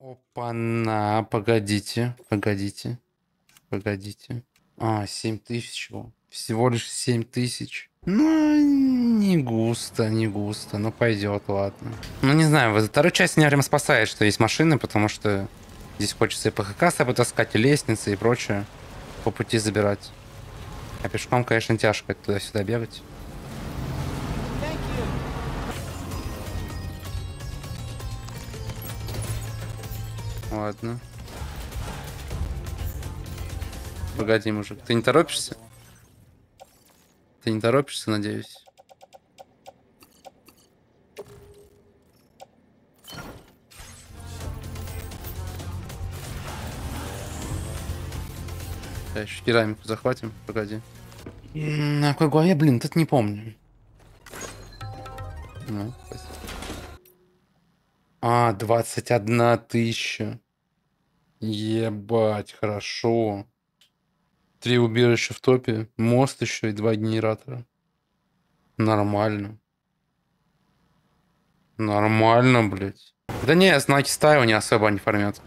Опа-на, погодите, погодите, погодите. 7000 всего. Всего лишь 7000. Ну, не густо, не густо. Ну, пойдет, ладно. Ну, не знаю, во второй части меня прям спасает, что есть машины, потому что здесь хочется и ПХК с собой таскать, и лестницы, и прочее. По пути забирать. А пешком, конечно, тяжко туда-сюда бегать. Ладно. Погоди, мужик. Ты не торопишься? Ты не торопишься, надеюсь? Да, еще керамику захватим. Погоди. На какой главе, блин, тут не помню. Ну, 21 тысяча. Ебать, хорошо. 3 убежища в топе, мост еще и 2 генератора. Нормально. Нормально, блядь. Да не, знаки стайл не особо не фармят.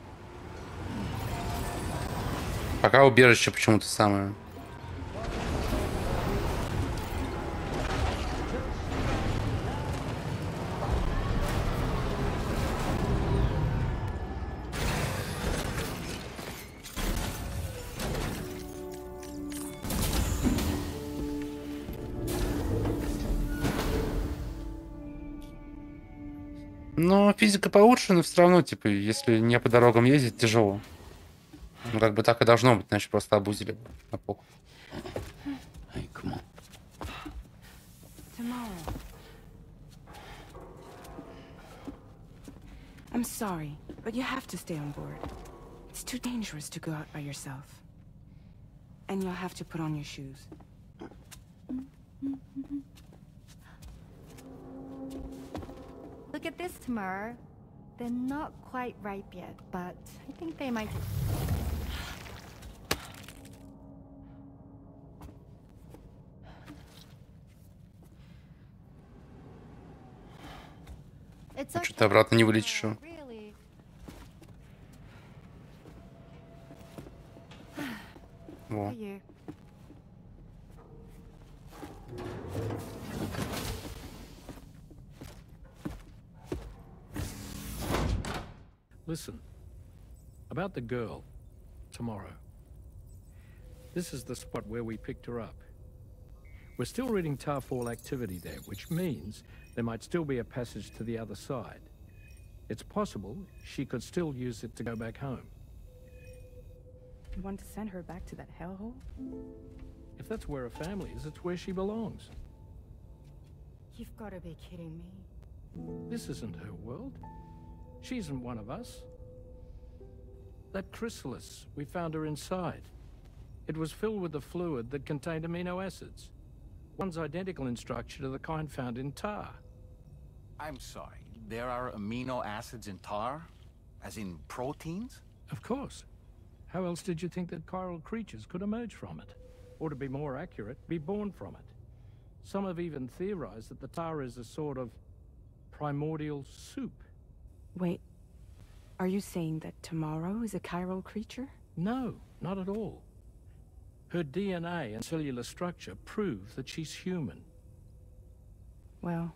Пока убежище почему-то самое. Но физика получше, но все равно, типа, если не по дорогам ездить, тяжело. Ну, как бы так и должно быть, значит, просто обузили бы на пок. Hey, come on. Tomorrow. I'm sorry, but you have to stay on board. It's too dangerous to go out by yourself. And you'll have to put on your shoes. Look at this, Tamar. They're not quite ripe yet, but I think they might... It's А что ты обратно не вылечишь? Его? Really. Во. For you. Listen, about the girl, tomorrow. This is the spot where we picked her up. We're still reading Tarfall activity there, which means there might still be a passage to the other side. It's possible she could still use it to go back home. You want to send her back to that hellhole? If that's where her family is, it's where she belongs. You've got to be kidding me. This isn't her world. She isn't one of us. That chrysalis, we found her inside. It was filled with a fluid that contained amino acids. One's identical in structure to the kind found in tar. I'm sorry. There are amino acids in tar? As in proteins? Of course. How else did you think that chiral creatures could emerge from it? Or to be more accurate, be born from it? Some have even theorized that the tar is a sort of primordial soup. Wait, are you saying that tomorrow is a chiral creature? No, not at all. Her DNA and cellular structure prove that she's human. Well,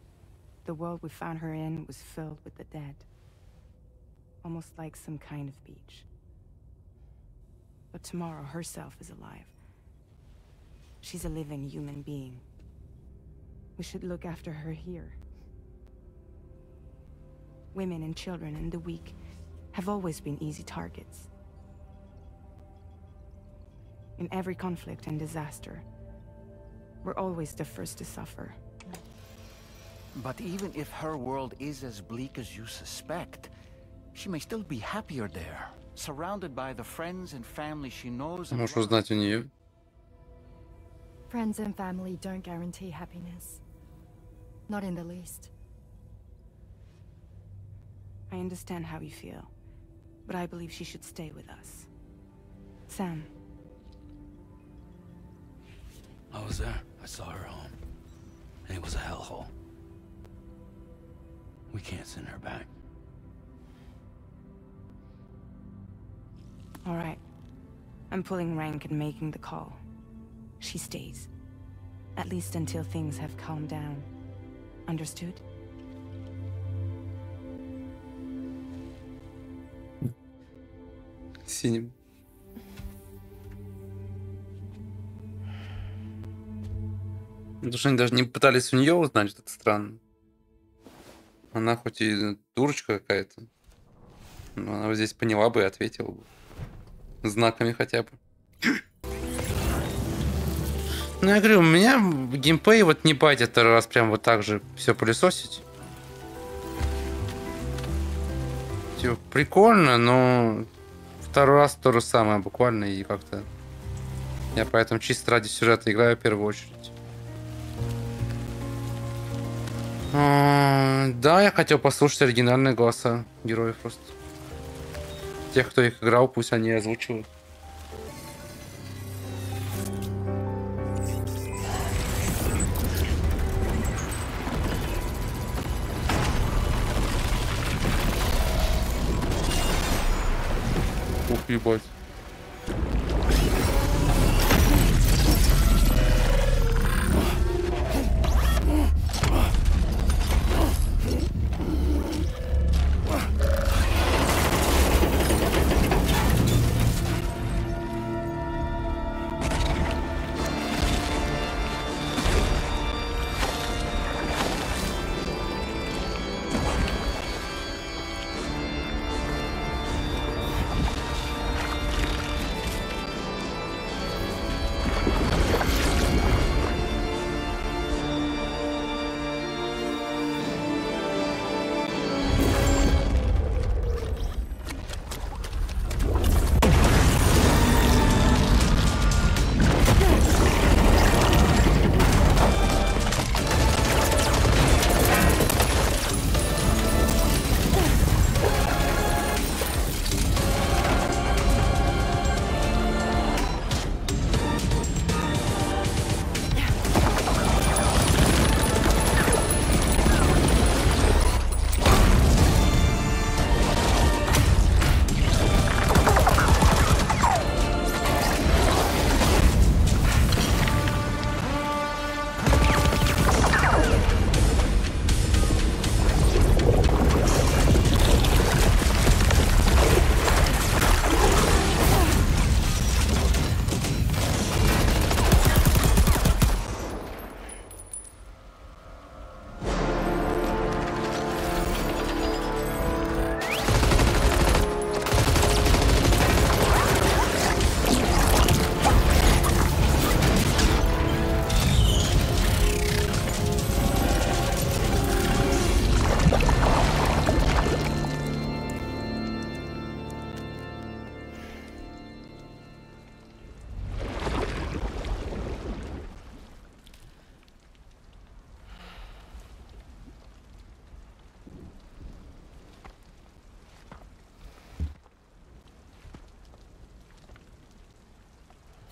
the world we found her in was filled with the dead. Almost like some kind of beach. But tomorrow herself is alive. She's a living human being. We should look after her here. Women and children and the weak have always been easy targets. In every conflict and disaster, we're always the first to suffer. But even if her world is as bleak as you suspect, she may still be happier there, surrounded by the friends and family she knows and Можешь loves. узнать у нее. Friends and family don't guarantee happiness. Not in the least. I understand how you feel, but I believe she should stay with us. Sam. I was there. I saw her home. And it was a hellhole. We can't send her back. All right. I'm pulling rank and making the call. She stays. At least until things have calmed down. Understood? Синим. Потому что они даже не пытались у нее узнать, что это странно. Она хоть и дурочка какая-то, но она вот здесь поняла бы и ответила бы. Знаками хотя бы. Ну, я говорю, у меня в геймплей вот не бать это раз прям вот так же все пылесосить. Типа, прикольно, но второй раз то же самое буквально, и как-то я поэтому чисто ради сюжета играю в первую очередь. Да, я хотел послушать оригинальные голоса героев просто. Тех, кто их играл, пусть они озвучивают. Ух, ебать.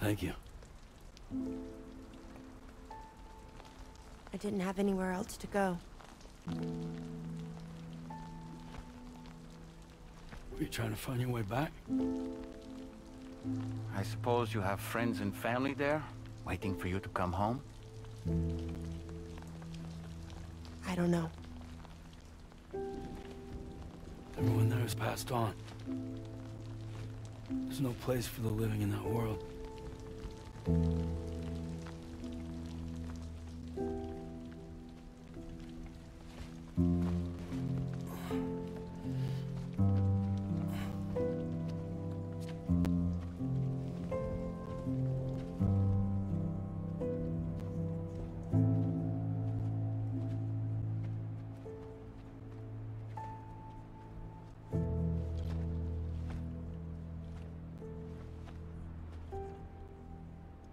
Thank you. I didn't have anywhere else to go. Were you trying to find your way back? I suppose you have friends and family there, waiting for you to come home? I don't know. Everyone there has passed on. There's no place for the living in that world.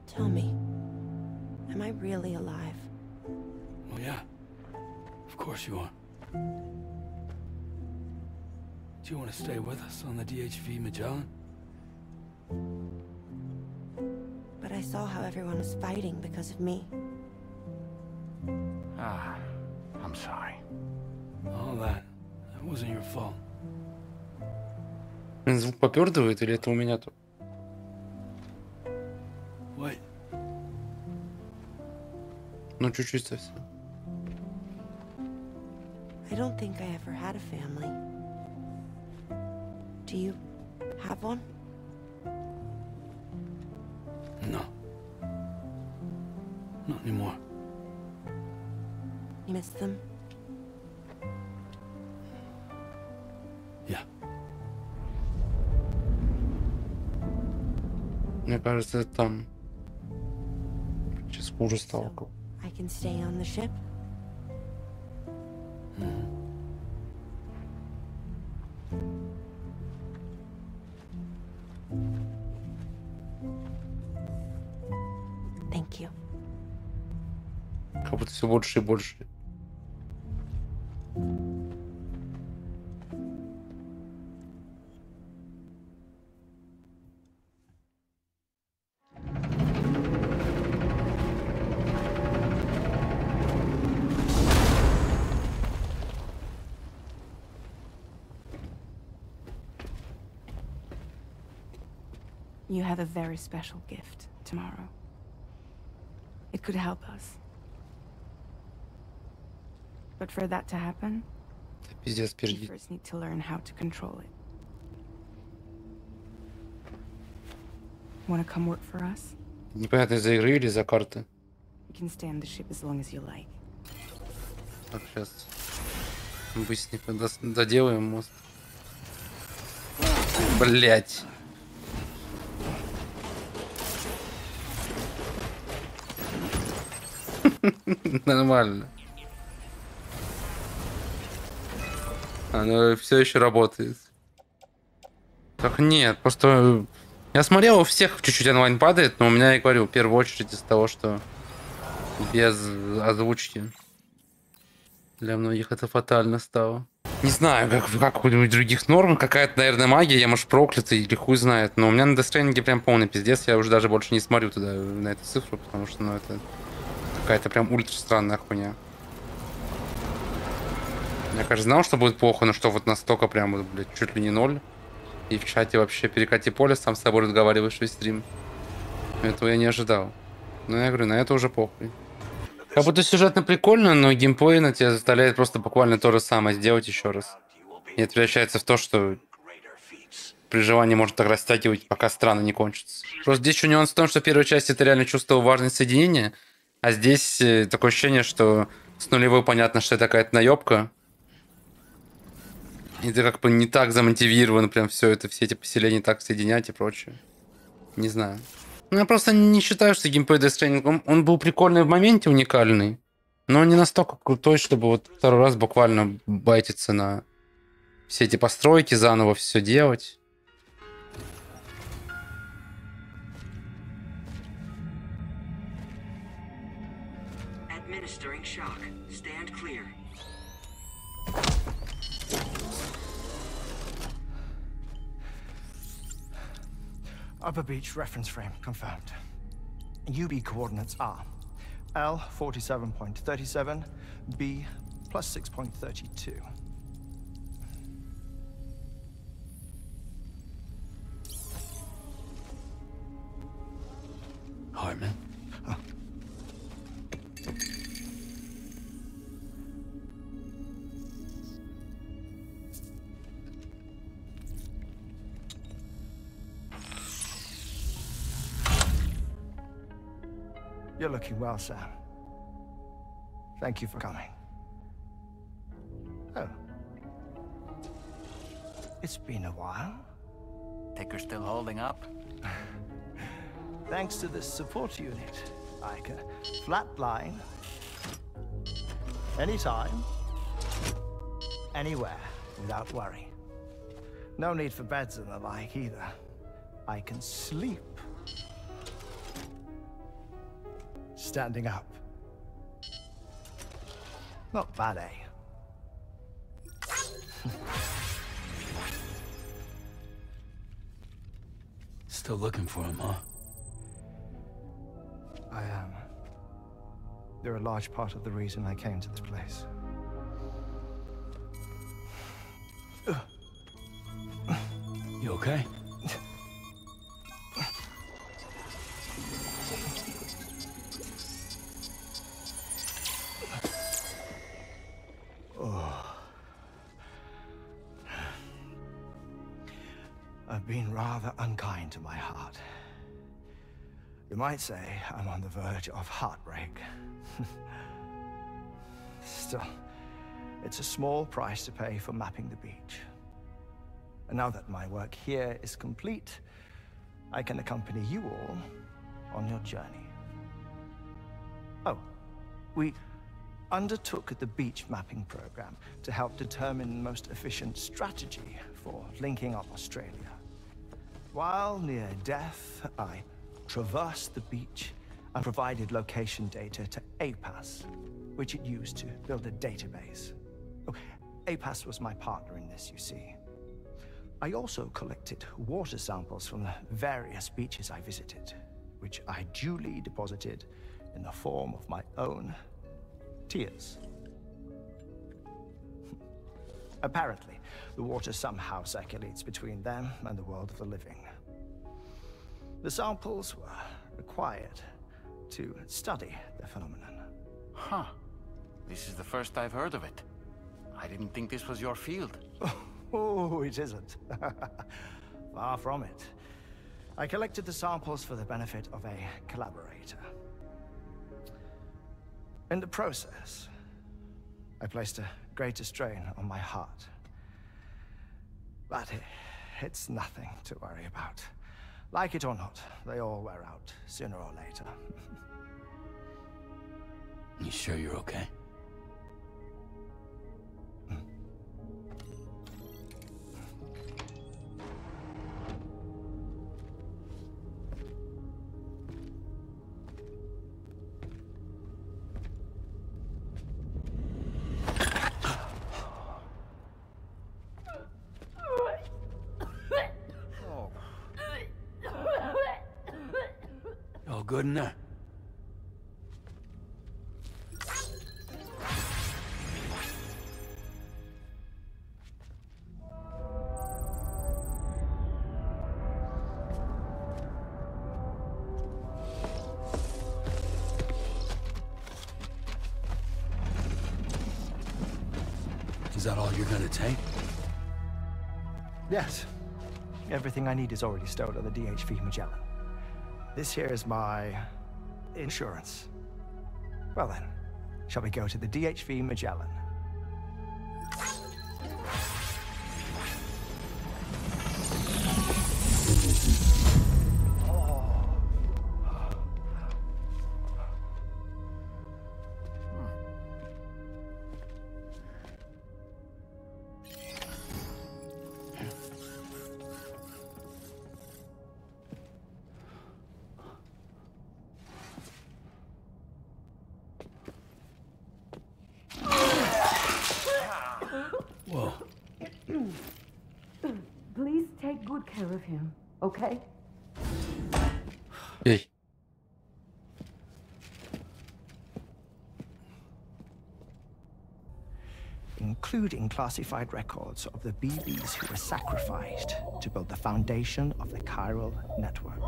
Tell me, am I really alive? Well, yeah. Of course you are. Do you want to stay with us on the DHV Magellan? But I saw how everyone was fighting because of me. Ah, I'm sorry. All that wasn't your fault. Звук попердывает или это у меня тут? What? Ну, чуть-чуть совсем. I don't think I ever had a family. Do you have one? No. Not anymore. You miss them? Yeah. Мне кажется, это там. Сейчас хуже стало. So I can stay on the ship? Thank you. Как будто все больше и больше. You have a very special gift tomorrow. It could help us. But for that to happen, Пиздец, we впереди. first need to learn how to control it. Wanna come work for us? Непонятно, из-за игры или из-за карты. You can stay on the ship as long as you like. Так, сейчас. Быстренько доделаем мост. Блять. Нормально. Оно все еще работает. Так нет, просто я смотрел, у всех чуть-чуть онлайн падает, но у меня, я говорю, в первую очередь из-за того, что без озвучки. Для многих это фатально стало. Не знаю, как у других норм, какая-то, наверное, магия, я, может, проклятый или хуй знает, но у меня на Stranding прям полный пиздец, я уже даже больше не смотрю туда, на эту цифру, потому что, ну, это какая-то прям ультра странная хуйня. Я, кажется, знал, что будет плохо, но что вот настолько прям, вот, блядь, чуть ли не ноль. И в чате вообще перекати поле, сам с собой разговариваешь весь стрим. Этого я не ожидал. Но я говорю, на это уже похуй. Как будто сюжетно прикольно, но геймплей на тебя заставляет просто буквально то же самое сделать еще раз. И это превращается в то, что при желании можно так растягивать, пока страны не кончатся. Просто здесь еще нюанс в том, что в первой части ты реально чувствовал важность соединения, а здесь такое ощущение, что с нулевой понятно, что это какая-то наебка. И ты как бы не так замотивирован прям все это, все эти поселения так соединять и прочее. Не знаю. Ну, я просто не считаю, что геймплей Death Stranding, он был прикольный в моменте, уникальный, но не настолько крутой, чтобы вот второй раз буквально байтиться на все эти постройки, заново все делать. Administering shock. Stand clear. Upper beach reference frame confirmed. UB coordinates are L 47.37, B plus 6.32. Hartman. You're looking well, Sam. Thank you for coming. Oh. It's been a while. Ticker's still holding up? Thanks to this support unit, I can flatline anytime, anywhere, without worry. No need for beds and the like either. I can sleep standing up. Not bad, eh? Still looking for him, huh? I am. They're a large part of the reason I came to this place. You okay? I've been rather unkind to my heart. You might say I'm on the verge of heartbreak. Still, it's a small price to pay for mapping the beach. And now that my work here is complete, I can accompany you all on your journey. Oh, we undertook the beach mapping program to help determine the most efficient strategy for linking up Australia. While near death, I traversed the beach and provided location data to APAS, which it used to build a database. Oh, APAS was my partner in this, you see. I also collected water samples from the various beaches I visited, which I duly deposited in the form of my own tears. Apparently, the water somehow circulates between them and the world of the living. The samples were required to study the phenomenon. Huh. This is the first I've heard of it. I didn't think this was your field. Oh, it isn't. Far from it. I collected the samples for the benefit of a collaborator. In the process, I placed a greater strain on my heart. But it's nothing to worry about. Like it or not, they all wear out sooner or later. You sure you're okay? All good in there? Is that all you're gonna take? Yes. Everything I need is already stowed on the DHV Magellan. This here is my insurance. Well then, shall we go to the DHV Magellan? Whoa. Please take good care of him, okay? Эй. Including classified records of the BBs who were sacrificed to build the foundation of the chiral network.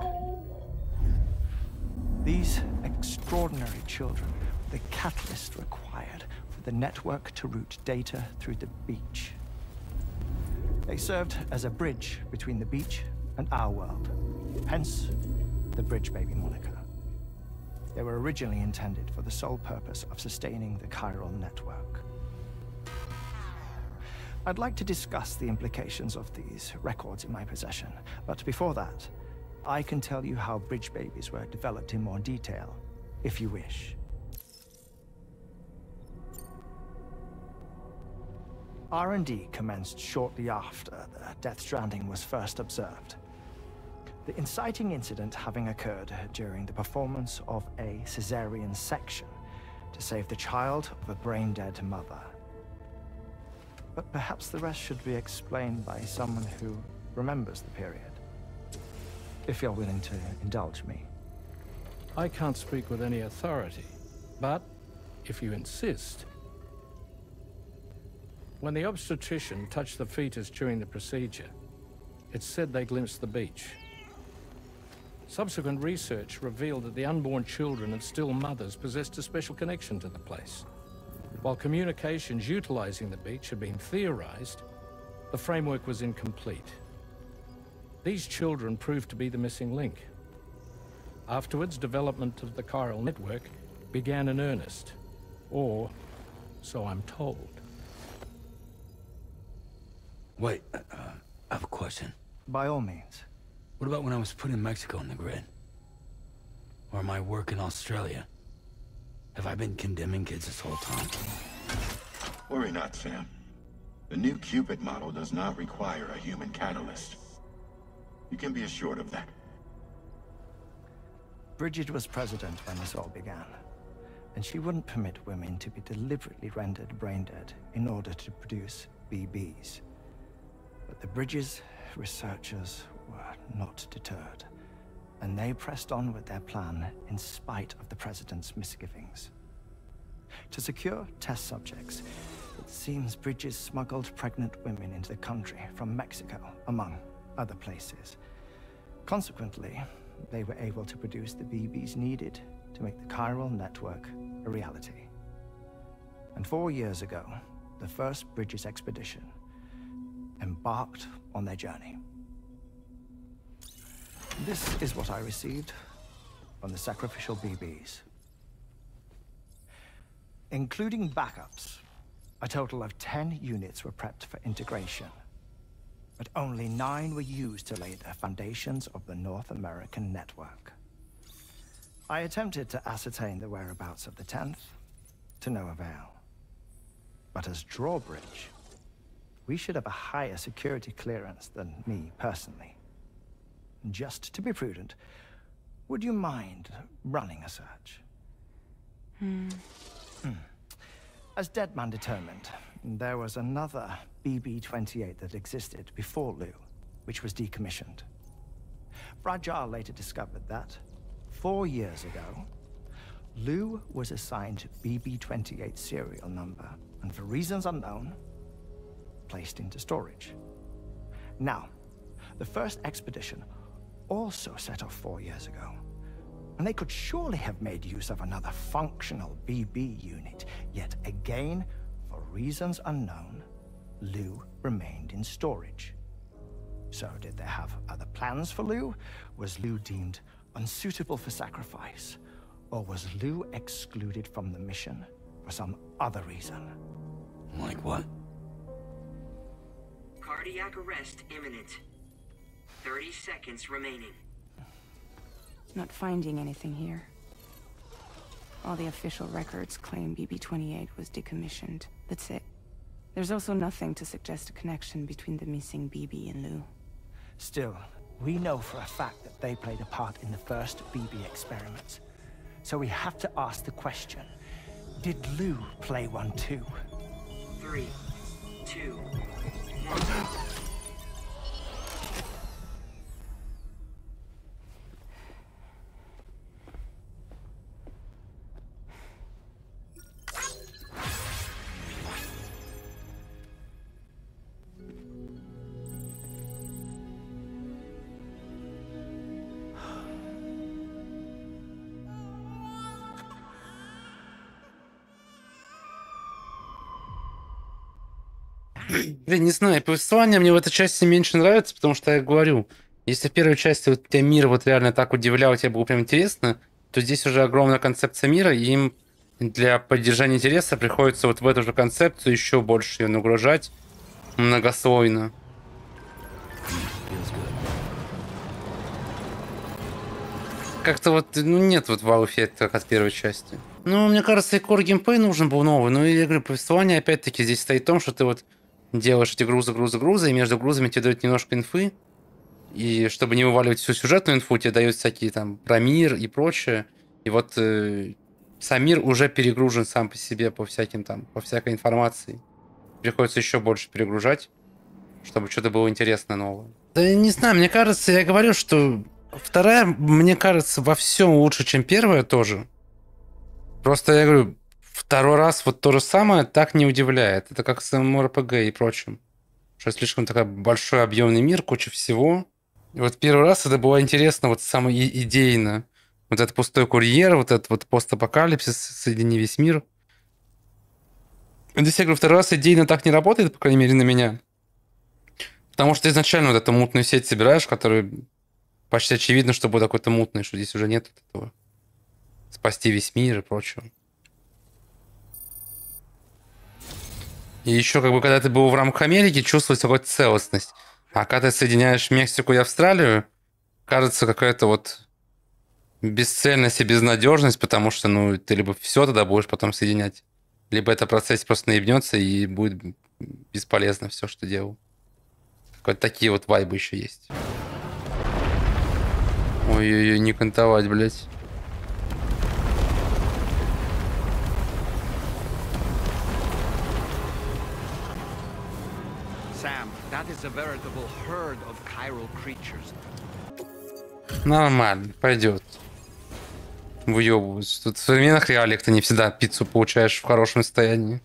These extraordinary children were the catalyst required for the network to route data through the beach. They served as a bridge between the beach and our world, hence the Bridge Baby moniker. They were originally intended for the sole purpose of sustaining the chiral network. I'd like to discuss the implications of these records in my possession, but before that, I can tell you how Bridge Babies were developed in more detail, if you wish. R&D commenced shortly after the Death Stranding was first observed. The inciting incident having occurred during the performance of a cesarean section to save the child of a brain-dead mother. But perhaps the rest should be explained by someone who remembers the period. If you're willing to indulge me. I can't speak with any authority, but if you insist. When the obstetrician touched the fetus during the procedure, It's said they glimpsed the beach. Subsequent research revealed that the unborn children of still mothers possessed a special connection to the place. While communications utilizing the beach had been theorized, the framework was incomplete. These children proved to be the missing link. Afterwards, development of the chiral network began in earnest, or so I'm told. Wait, I have a question. By all means. What about when I was put in Mexico on the grid? Or my work in Australia? Have I been condemning kids this whole time? Worry not, Sam. The new Cupid model does not require a human catalyst. You can be assured of that. Bridget was president when this all began, and she wouldn't permit women to be deliberately rendered brain dead in order to produce BBs. But the Bridges researchers were not deterred, and they pressed on with their plan in spite of the president's misgivings. To secure test subjects, it seems Bridges smuggled pregnant women into the country from Mexico, among other places. Consequently, they were able to produce the BBs needed to make the chiral network a reality. And 4 years ago, the first Bridges expedition embarked on their journey. This is what I received from the sacrificial BBs. Including backups, a total of 10 units were prepped for integration, but only 9 were used to lay the foundations of the North American network. I attempted to ascertain the whereabouts of the 10th, to no avail. But as drawbridge, we should have a higher security clearance than me personally. Just to be prudent, would you mind running a search? As Deadman determined, there was another BB-28 that existed before Lou, which was decommissioned. Fragile later discovered that, 4 years ago, Lou was assigned BB-28 serial number, and for reasons unknown, placed into storage. Now, the first expedition also set off 4 years ago, and they could surely have made use of another functional BB unit, yet again, for reasons unknown, Lou remained in storage. So did they have other plans for Lou? Was Lou deemed unsuitable for sacrifice? Or was Lou excluded from the mission for some other reason? Like what? Cardiac arrest imminent. 30 seconds remaining. Not finding anything here. All the official records claim BB-28 was decommissioned. That's it. There's also nothing to suggest a connection between the missing BB and Lou. Still, we know for a fact that they played a part in the first BB experiments. So we have to ask the question, did Lou play one too? 3, 2, 1. Блин, не знаю, повествование мне в этой части меньше нравится, потому что я говорю, если в первой части вот тебя мир вот реально так удивлял, тебе было прям интересно, то здесь уже огромная концепция мира, и им для поддержания интереса приходится вот в эту же концепцию еще больше ее нагружать многослойно. Как-то вот, ну, нет вот вау-эффекта, как от первой части. Ну, мне кажется, и core геймплей нужен был новый. Ну, и я говорю, повествование опять-таки здесь стоит в том, что ты вот делаешь эти грузы, и между грузами тебе дают немножко инфы. И чтобы не вываливать всю сюжетную инфу, тебе дают всякие там про мир и прочее. И вот сам мир уже перегружен сам по себе по всяким там, по всякой информации. Приходится еще больше перегружать, чтобы что-то было интересно новое. Да не знаю, мне кажется, я говорю, что вторая, мне кажется, во всем лучше, чем первая тоже. Просто я говорю, второй раз вот то же самое так не удивляет. Это как с ММО-РПГ и прочим. Что слишком такой большой объемный мир, куча всего. И вот первый раз это было интересно, вот самое идейно. Вот этот пустой курьер, вот этот вот постапокалипсис, соедини весь мир. Здесь, я говорю, второй раз идейно так не работает, по крайней мере, на меня. Потому что изначально вот эту мутную сеть собираешь, которая почти очевидно, что будет какой-то мутный, что здесь уже нет этого спасти весь мир и прочего. И еще, как бы, когда ты был в рамках Америки, чувствуется какая-то целостность. А когда ты соединяешь Мексику и Австралию, кажется какая-то вот бесцельность и безнадежность, потому что, ну, ты либо все тогда будешь потом соединять, либо это процесс просто наебнется и будет бесполезно все, что делал. Вот такие вот вайбы еще есть. Ой-ой-ой, не кантовать, блядь. Sam, that is a veritable herd of chiral creatures. Нормально, пойдет. Выебываются. Тут в современных реалиях ты не всегда пиццу получаешь в хорошем состоянии.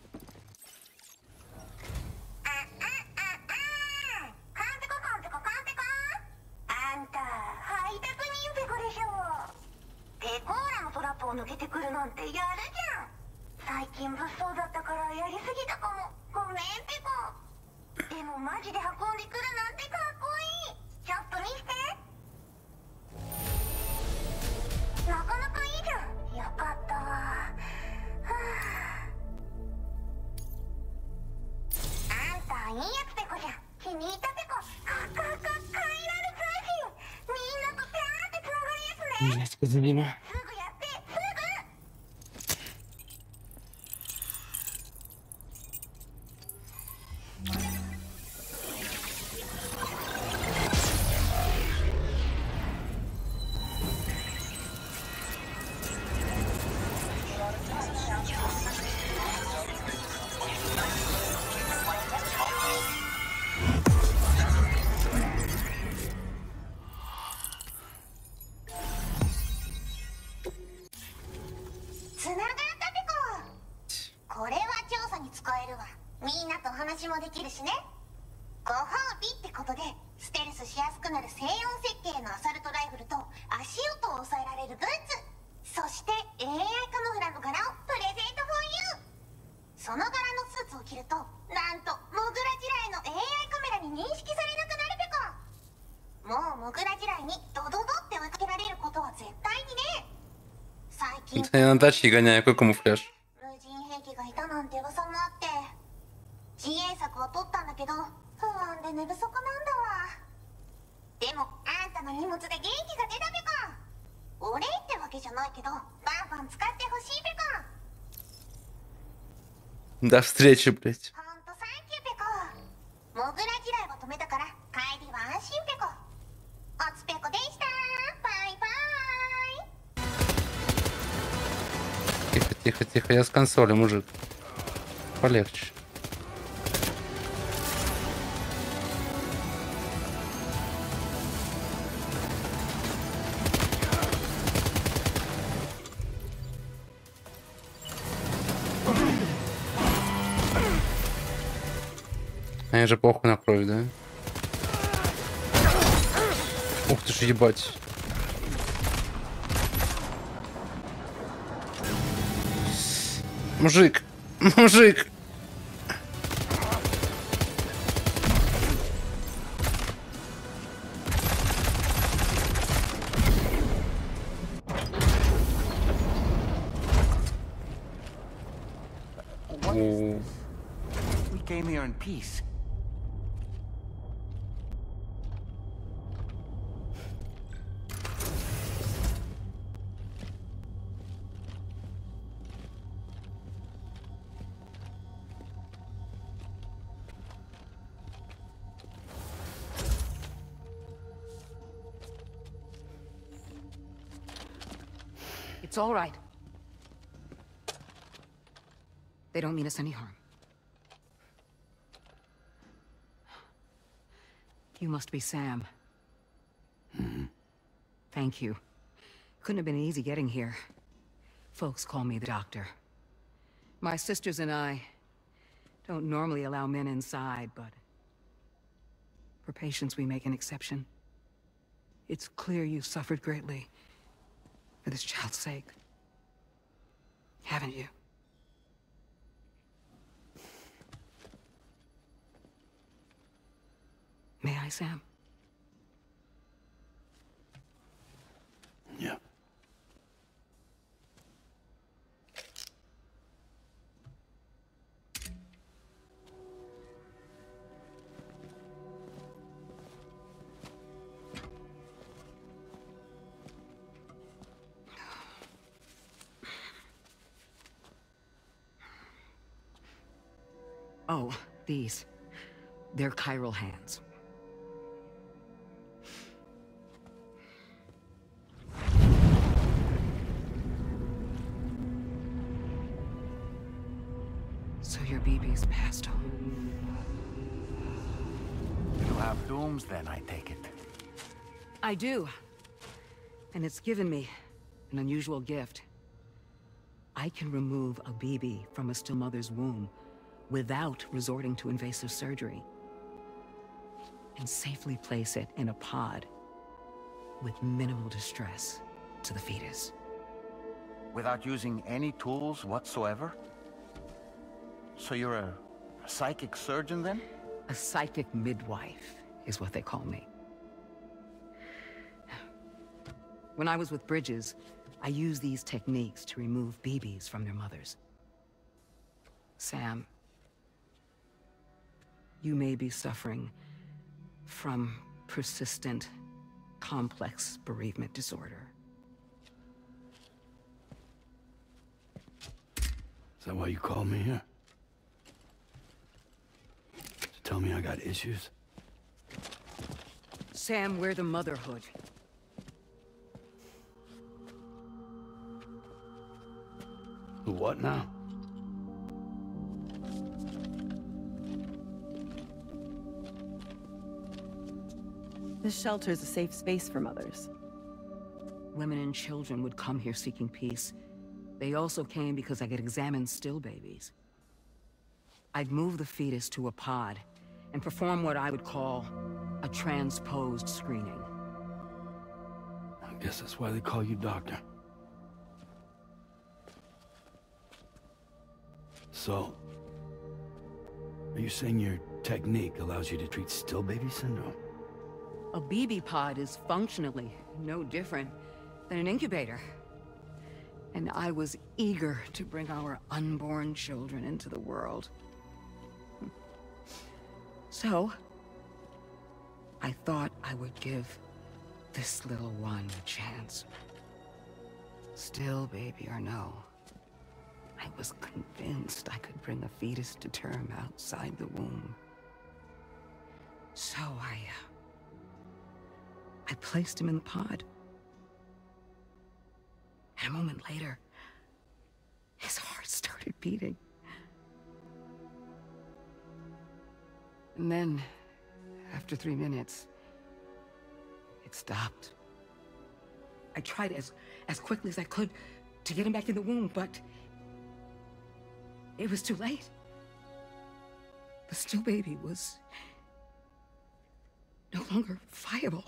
Блять, Казалина. Я на тачке гоняю, какой камуфляж? До встречи, блядь. Тихо, тихо, тихо, я с консоли, мужик. Полегче. Они же похуй на кровь, да? Ух ты ж, ебать. Мужик! Мужик! We came here in peace. It's all right. They don't mean us any harm. You must be Sam. Thank you. Couldn't have been easy getting here. Folks call me the doctor. My sisters and I don't normally allow men inside, but For patients, we make an exception. It's clear you suffered greatly for this child's sake. Haven't you? May I, Sam? Yeah. Oh, these. They're chiral hands. So your BB's passed on. You have dooms then, I take it. I do. And it's given me an unusual gift. I can remove a BB from a still mother's womb without resorting to invasive surgery, and safely place it in a pod with minimal distress to the fetus. Without using any tools whatsoever? So you're a psychic surgeon then? A psychic midwife is what they call me. When I was with Bridges, I used these techniques to remove BBs from their mothers. Sam, you may be suffering from persistent, complex bereavement disorder. Is that why you called me here? To tell me I got issues? Sam, we're the motherhood. The what now? This shelter is a safe space for mothers. Women and children would come here seeking peace. They also came because I could examine still babies. I'd move the fetus to a pod and perform what I would call a transposed screening. I guess that's why they call you doctor. So, are you saying your technique allows you to treat still baby syndrome? A BB pod is functionally no different than an incubator. And I was eager to bring our unborn children into the world. So, I thought I would give this little one a chance. Still baby or no, I was convinced I could bring a fetus to term outside the womb. So I placed him in the pod. And a moment later, his heart started beating. And then, after 3 minutes, it stopped. I tried as quickly as I could to get him back in the womb, but it was too late. The still baby was no longer viable.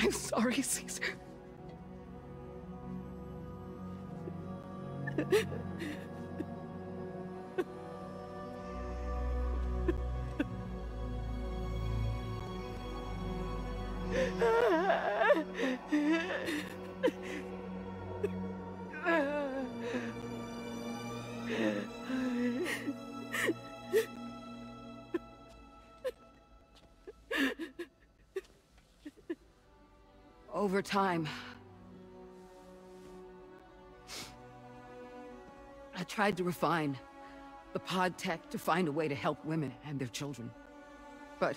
I'm sorry, Caesar. Over time, I tried to refine the pod tech to find a way to help women and their children. But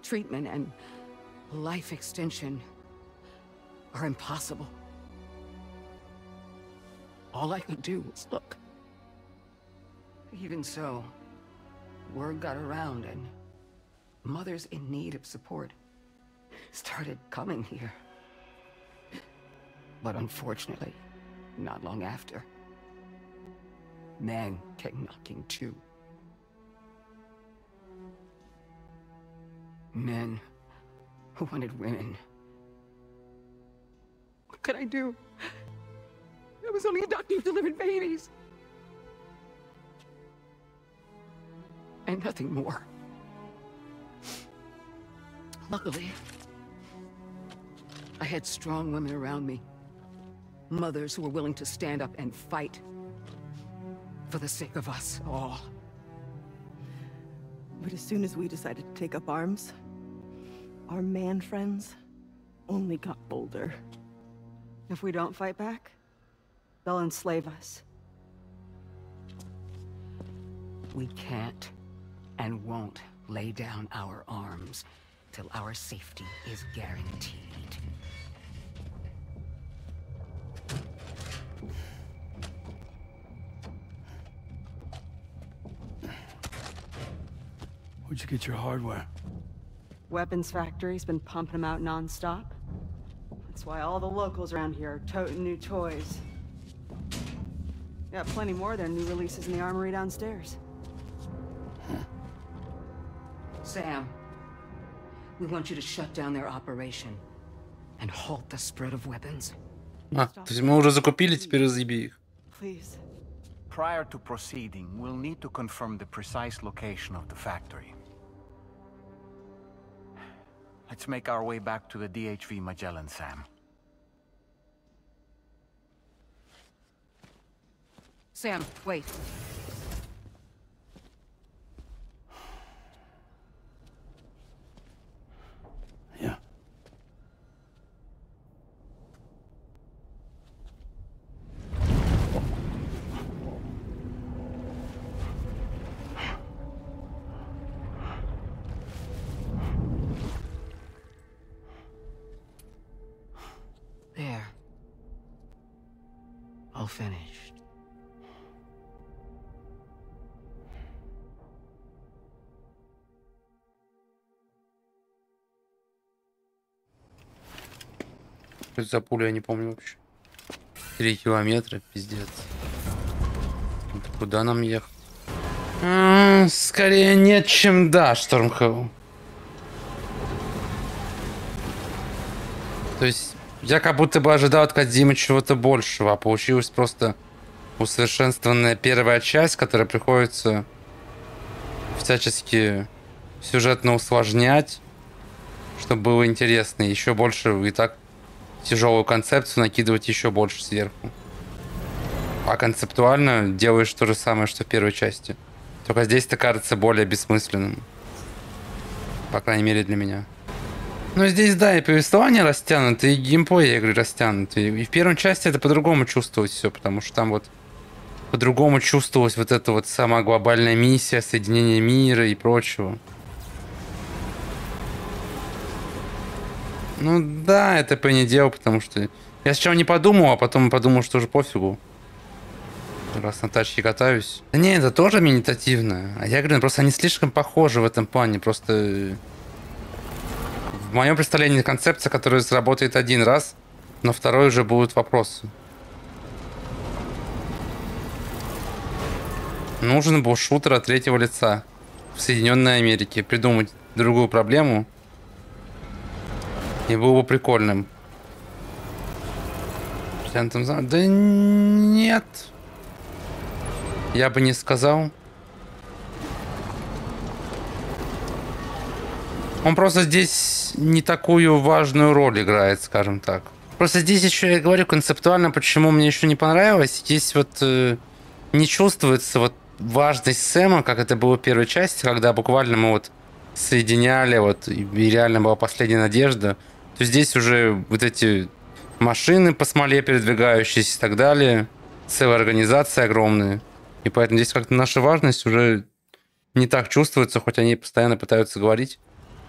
treatment and life extension are impossible. All I could do was look. Even so, word got around, and mothers in need of support started coming here. But unfortunately, not long after, men came knocking too. Men who wanted women. What could I do? I was only a doctor who delivered babies. And nothing more. Luckily, I had strong women around me. Mothers who were willing to stand up and fight for the sake of us all. But as soon as we decided to take up arms, our man friends only got bolder. If we don't fight back, they'll enslave us. We can't and won't lay down our arms till our safety is guaranteed. Where'd you get your hardware? Weapons factory's been pumping them out non-stop. That's why all the locals around here are toting new toys. Got plenty more of their new releases in the armory downstairs. Sam, we want you to shut down their operation and halt the spread of weapons. А, то есть мы уже закупили, теперь разъеби их. Please. Prior to proceeding, we'll need to confirm the precise location of the factory. Let's make our way back to the DHV Magellan, Sam. Sam, wait. Yeah. There. All finished. Что это за пуля, я не помню вообще. 3 километра, пиздец. Это куда нам ехать? Скорее нет, чем да, Штормхелл. То есть я как будто бы ожидал от Кодзимы чего-то большего, а получилась просто усовершенствованная первая часть, которая приходится всячески сюжетно усложнять, чтобы было интересно. Еще больше и так тяжелую концепцию накидывать еще больше сверху. А концептуально делаешь то же самое, что в первой части. Только здесь это кажется более бессмысленным. По крайней мере для меня. Но здесь, да, и повествование растянуто, и геймплей игры растянуты. И в первой части это по-другому чувствовалось все, потому что там вот по-другому чувствовалась вот эта вот самая глобальная миссия, соединение мира и прочего. Ну да, это по не дело, потому что я сначала не подумал, а потом подумал, что уже пофигу. Раз на тачке катаюсь. Да не, это тоже медитативно. А я говорю, просто они слишком похожи в этом плане. Просто в моем представлении концепция, которая сработает один раз, но второй уже будут вопросы. Нужен был шутер от третьего лица в Соединенной Америке. Придумать другую проблему. И было бы прикольным. Да нет. Я бы не сказал. Он просто здесь не такую важную роль играет, скажем так. Просто здесь еще, я говорю, концептуально, почему мне еще не понравилось. Здесь вот не чувствуется вот важность Сэма, как это было в первой части, когда буквально мы вот соединяли, вот, и реально была последняя надежда. То здесь уже вот эти машины по смоле передвигающиеся и так далее. Целая организация огромная. И поэтому здесь как-то наша важность уже не так чувствуется, хоть они постоянно пытаются говорить,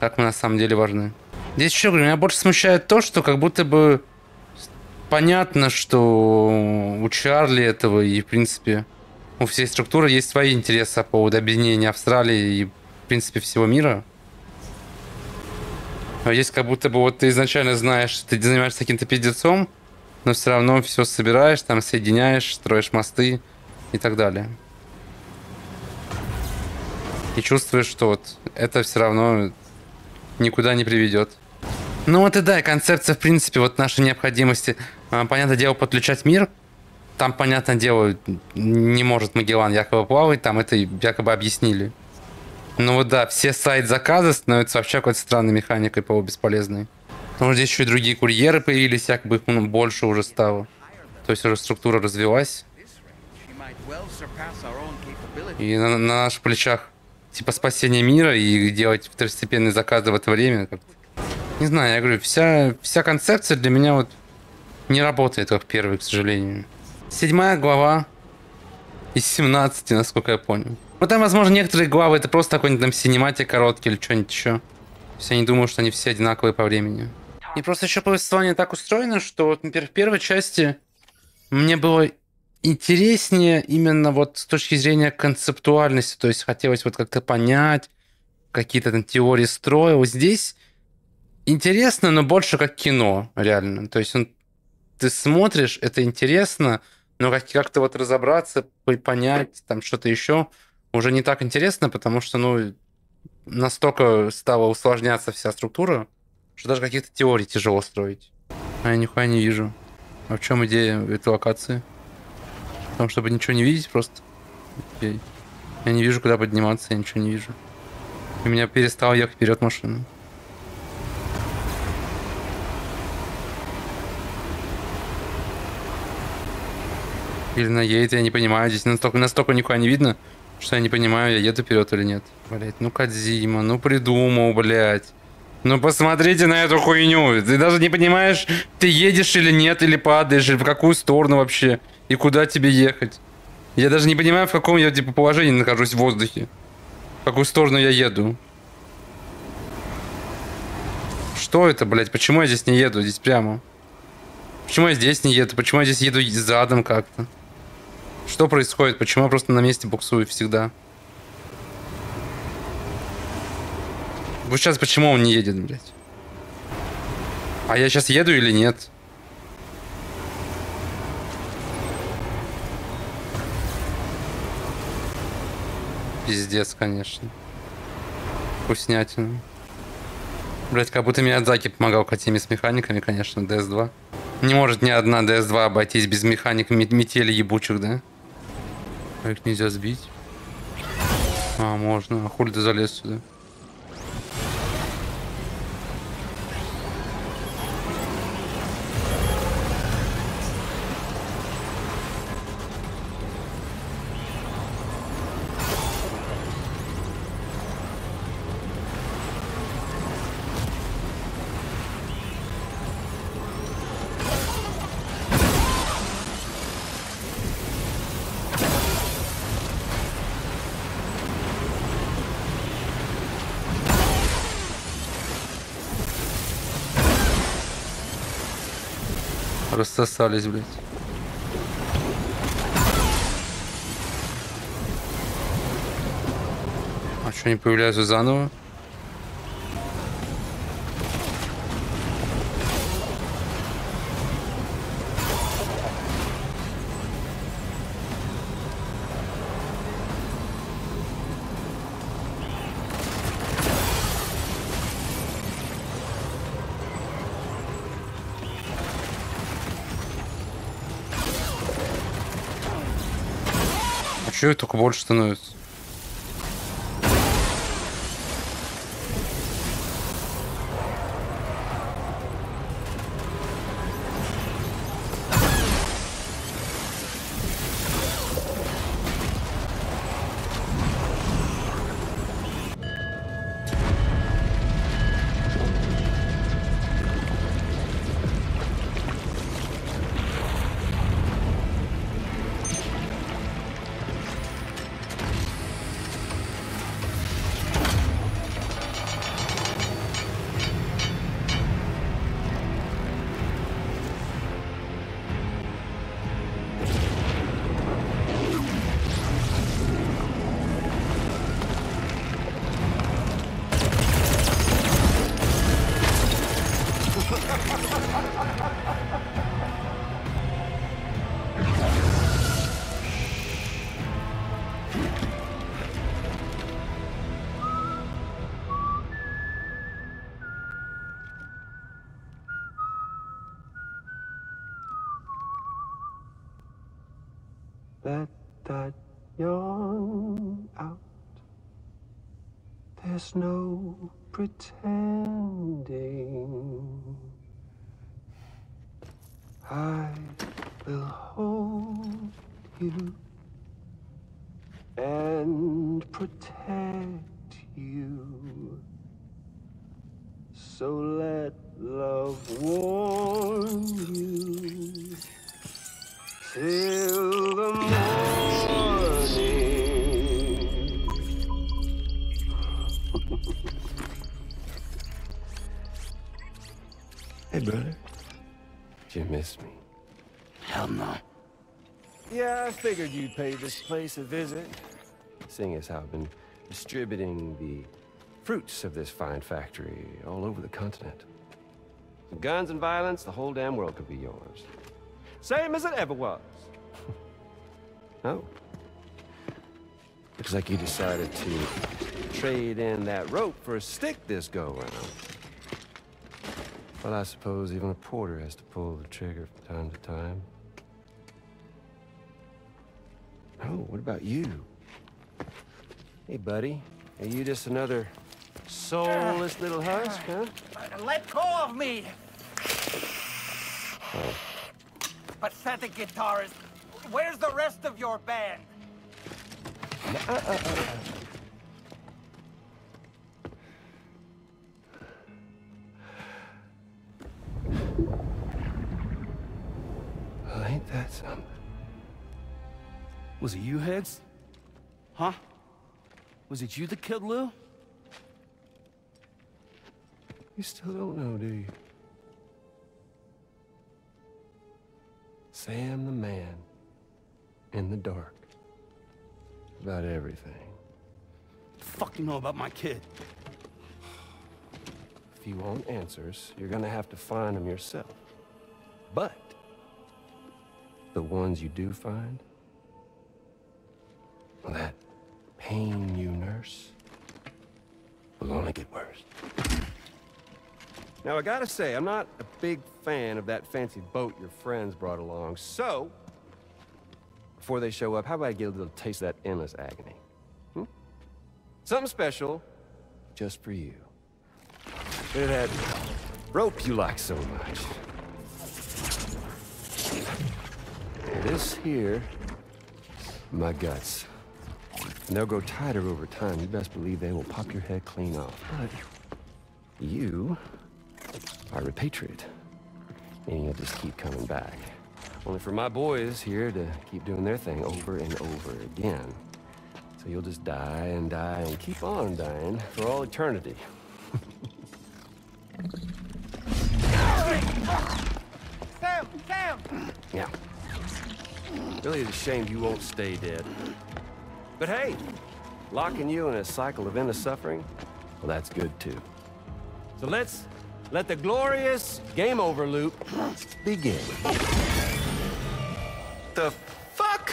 как мы на самом деле важны. Здесь еще, говорю, меня больше смущает то, что как будто бы понятно, что у Чарли этого и, в принципе, у всей структуры есть свои интересы по поводу объединения Австралии и, в принципе, всего мира. А здесь как будто бы вот ты изначально знаешь, ты занимаешься каким-то пиздецом, но все равно все собираешь, там соединяешь, строишь мосты и так далее. И чувствуешь, что вот это все равно никуда не приведет. Ну вот и да, и концепция, в принципе, вот нашей необходимости, понятное дело, подключать мир. Там, понятное дело, не может Магеллан якобы плавать, там это якобы объяснили. Ну вот да, все сайт-заказы становятся вообще какой-то странной механикой, бесполезной. Потому что здесь еще и другие курьеры появились, якобы их больше уже стало. То есть уже структура развилась. И на наших плечах типа спасение мира и делать второстепенные заказы в это время. Не знаю, я говорю, вся концепция для меня вот не работает как первый, к сожалению. 7 глава из 17, насколько я понял. Ну там, возможно, некоторые главы это просто какой-нибудь там синематик короткий или что-нибудь еще. То есть я не думаю, что они все одинаковые по времени. И просто еще повествование так устроено, что, вот, например, в первой части мне было интереснее именно вот с точки зрения концептуальности. То есть хотелось вот как-то понять какие-то там теории строя. Вот здесь интересно, но больше как кино, реально. То есть ты смотришь, это интересно, но как-то вот разобраться, понять там что-то еще уже не так интересно, потому что, ну, настолько стала усложняться вся структура, что даже каких-то теорий тяжело строить. А я нихуя не вижу. А в чем идея этой локации? В том, чтобы ничего не видеть просто? Окей. Я не вижу, куда подниматься, я ничего не вижу. У меня перестала ехать вперед машина. Или она едет, я не понимаю. Здесь настолько нихуя не видно, что я не понимаю, я еду вперед или нет. Блять, ну Кодзима, ну придумал, блять. Ну посмотрите на эту хуйню. Ты даже не понимаешь, ты едешь или нет, или падаешь, или в какую сторону вообще. И куда тебе ехать. Я даже не понимаю, в каком я типа положении нахожусь в воздухе. В какую сторону я еду. Что это, блять? Почему я здесь не еду? Здесь прямо. Почему я здесь не еду? Почему я здесь еду задом как-то? Что происходит? Почему я просто на месте буксую всегда? Вот сейчас почему он не едет, блядь? А я сейчас еду или нет? Пиздец, конечно. Вкуснятина. Блять, как будто Миядзаки помогал Катиме с механиками, конечно, DS2. Не может ни одна DS2 обойтись без механик метели ебучих, да? А их нельзя сбить? А, можно. А хули ты залез сюда? Рассосались, блядь. А что, не появляются заново? Чего их только больше становится? Let that yawn out. There's no pretending. I will hold you and protect you. So let love warm you till the morning. Hey, brother. Did you miss me? Hell no. Yeah, I figured you'd pay this place a visit, seeing as how I've been distributing the fruits of this fine factory all over the continent. With guns and violence, the whole damn world could be yours. Same as it ever was. Oh. Looks like you decided to trade in that rope for a stick this go-around. Well, I suppose even a porter has to pull the trigger from time to time. Oh, what about you? Hey, buddy. Are you just another soulless little husk, huh? Let go of me! Oh. Pathetic guitarist. Where's the rest of your band? Well, ain't that something? Was it you, Higgs? Huh? Was it you that killed Lou? You still don't know, do you? Sam the man in the dark about everything. What the fuck you know about my kid? If you want answers, you're gonna have to find them yourself. But the ones you do find, well, that pain you nurse will only get worse. Now, I gotta say, I'm not a big fan of that fancy boat your friends brought along, so before they show up, how about I get a little taste of that endless agony? Something special just for you. Look at that rope you like so much. This here, my guts. And they'll grow tighter over time. You best believe they will pop your head clean off. But you are repatriate, meaning you'll just keep coming back. Only for my boys here to keep doing their thing over and over again. So you'll just die and die and keep on dying for all eternity. Sam! Sam! Yeah. Really is a shame you won't stay dead. But hey, locking you in a cycle of endless suffering, well, that's good too. So let's let the glorious game over loop begin. The fuck?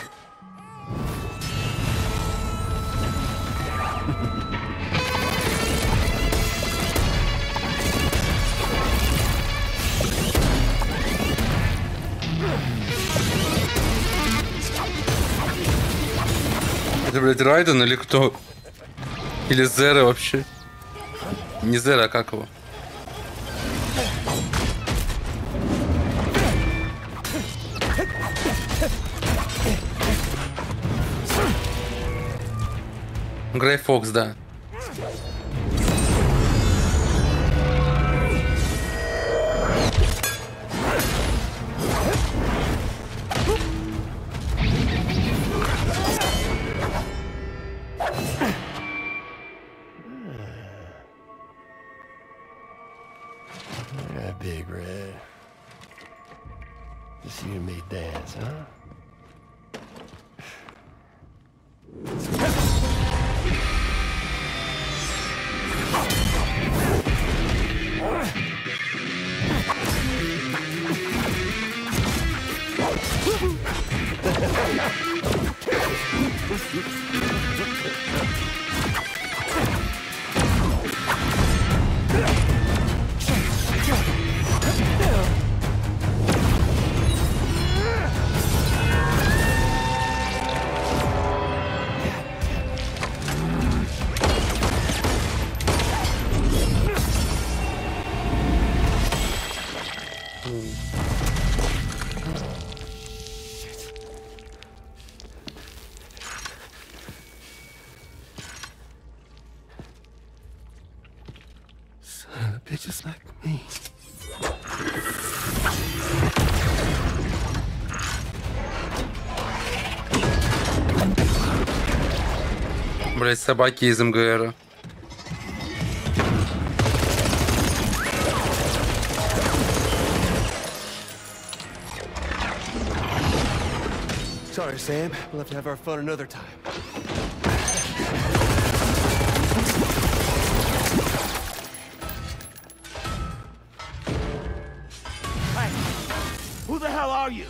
Это, блядь, Райден или кто? Или Зера вообще? Не Зера, а как его? Грей Фокс, да. Yeah, Big Red. Just you and me dance, huh? just like me. Блять, собаки из МГР. Sorry, Sam. We'll have to have our fun another time. Hey, who the hell are you?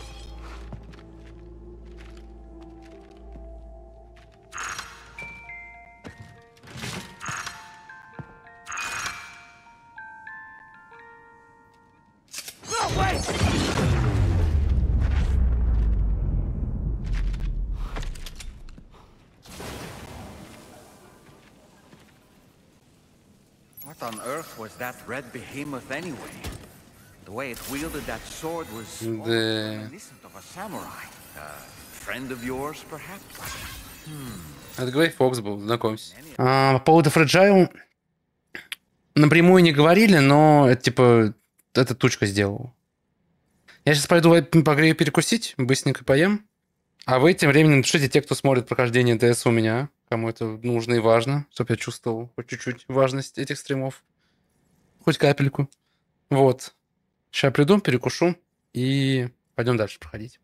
No, wait! What on earth was that red behemoth anyway? The way it wielded that sword was almost reminiscent of a samurai. A friend of yours, perhaps? Это Грей Фокс был, знакомься. По поводу Fragile напрямую не говорили, но это типа эта тучка сделала. Я сейчас пойду по Грею перекусить, быстренько поем. А вы тем временем напишите те, кто смотрит прохождение ДС у меня, кому это нужно и важно, чтобы я чувствовал хоть чуть-чуть важность этих стримов. Хоть капельку. Вот. Сейчас приду, перекушу и пойдем дальше проходить.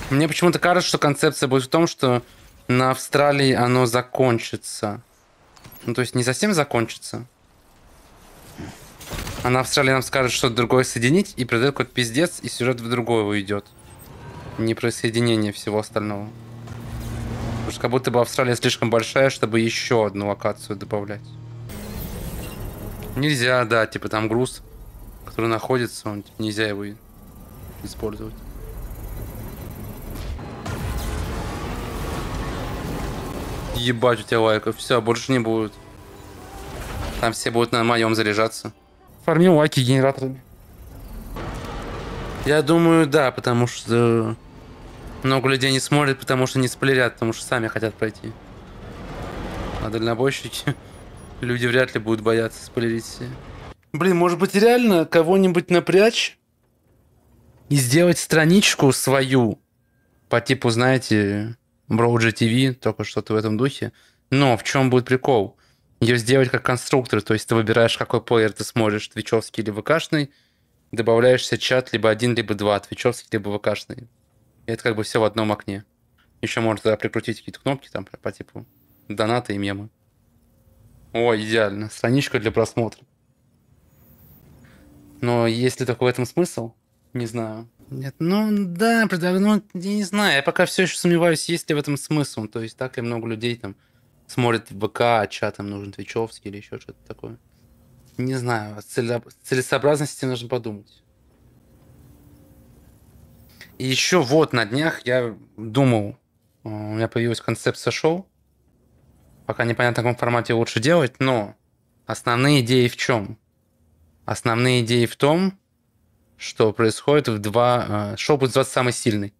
Мне почему-то кажется, что концепция будет в том, что на Австралии оно закончится. Ну, то есть не совсем закончится. А на Австралии нам скажет что-то другое соединить, и произойдет какой-то пиздец, и сюжет в другое уйдет. Не про соединение всего остального. Потому что как будто бы Австралия слишком большая, чтобы еще одну локацию добавлять. Нельзя, да, типа там груз, который находится, он, типа, нельзя его использовать. Ебать, у тебя лайков. Все, больше не будет. Там все будут на моем заряжаться. Фармим лайки генераторами. Я думаю, да, потому что много людей не смотрят, потому что не спойлерят, потому что сами хотят пройти. А дальнобойщики, люди вряд ли будут бояться спойлерить все. Блин, может быть реально кого-нибудь напрячь и сделать страничку свою по типу, знаете, Broadgy TV, только что-то в этом духе. Но в чем будет прикол? Ее сделать как конструктор, то есть ты выбираешь, какой плеер ты смотришь, твичевский или ВКшный, добавляешь себе чат либо один, либо два, твичевский, либо ВКшный. И это как бы все в одном окне. Еще можно туда прикрутить какие-то кнопки там по типу донаты и мемы. О, идеально. Страничка для просмотра. Но есть ли такой в этом смысл? Не знаю. Нет, ну да, ну, я не знаю, я пока все еще сомневаюсь, есть ли в этом смысл. То есть так ли много людей там смотрят в ВК, а чатом нужен твичевский или еще что-то такое. Не знаю, о целесообразности нужно подумать. И еще вот на днях я думал, у меня появилась концепция шоу. Пока непонятно, в каком формате лучше делать, но основные идеи в чем? Основные идеи в том, что происходит в два... Шоу будет называться «Самый сильный».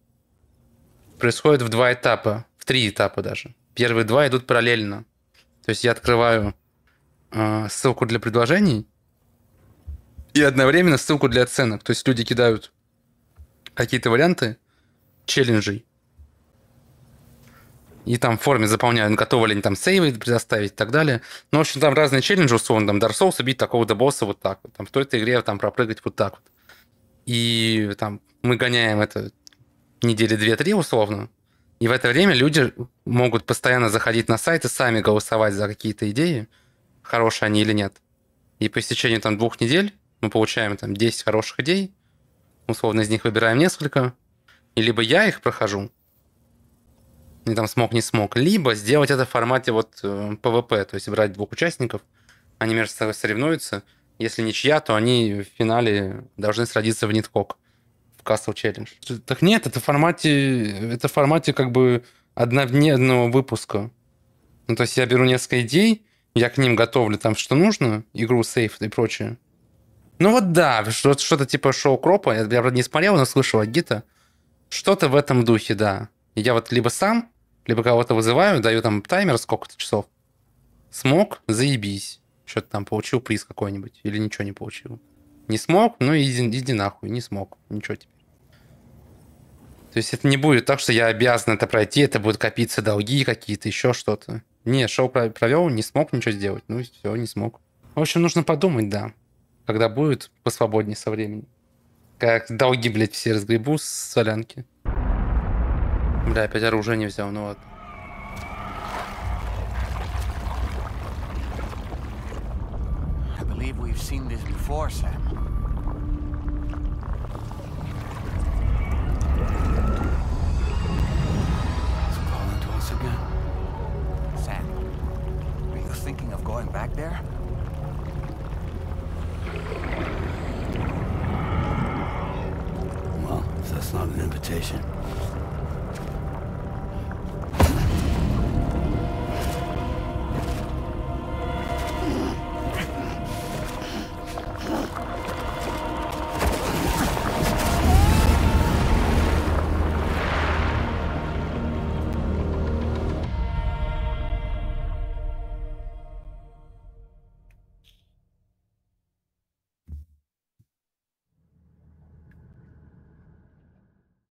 Происходит в два этапа, в три этапа даже. Первые два идут параллельно. То есть я открываю ссылку для предложений и одновременно ссылку для оценок. То есть люди кидают какие-то варианты челленджей. И там в форме заполняют, готовы ли они там сейвы предоставить и так далее. Ну, в общем, там разные челленджи, условно, там Dark Souls убить такого-то босса вот так вот. Там в той-то игре там пропрыгать вот так вот. И там мы гоняем это недели 2-3 условно. И в это время люди могут постоянно заходить на сайт и сами голосовать за какие-то идеи, хорошие они или нет. И по истечении там 2 недель мы получаем там 10 хороших идей, условно из них выбираем несколько, и либо я их прохожу, и там смог, не смог, либо сделать это в формате вот ПВП, то есть брать 2 участников, они между собой соревнуются, если ничья, то они в финале должны сразиться в ниткок, в Castle Challenge. Так нет, это в формате как бы однодневного выпуска. Ну, то есть я беру несколько идей, я к ним готовлю там, что нужно, игру, сейф и прочее. Ну вот да, что-то типа шоу Кропа. Я, правда, не смотрел, но слышал от Гита. Что-то в этом духе, да. И я вот либо сам, либо кого-то вызываю, даю там таймер сколько-то часов. Смог, заебись. Что-то там получил приз какой-нибудь. Или ничего не получил. Не смог, ну иди нахуй. Не смог. Ничего теперь. То есть это не будет так, что я обязан это пройти, это будут копиться долги какие-то, еще что-то. Не, шоу провел, не смог ничего сделать. Ну и все, не смог. В общем, нужно подумать, да. Когда будет посвободнее со временем. Как долги, блядь, все разгребу с солянки. Бля, опять оружие не взял, ну ладно. I believe we've seen this before, Sam. It's calling to us again. Sam, are you thinking of going back there? Well, if that's not an invitation.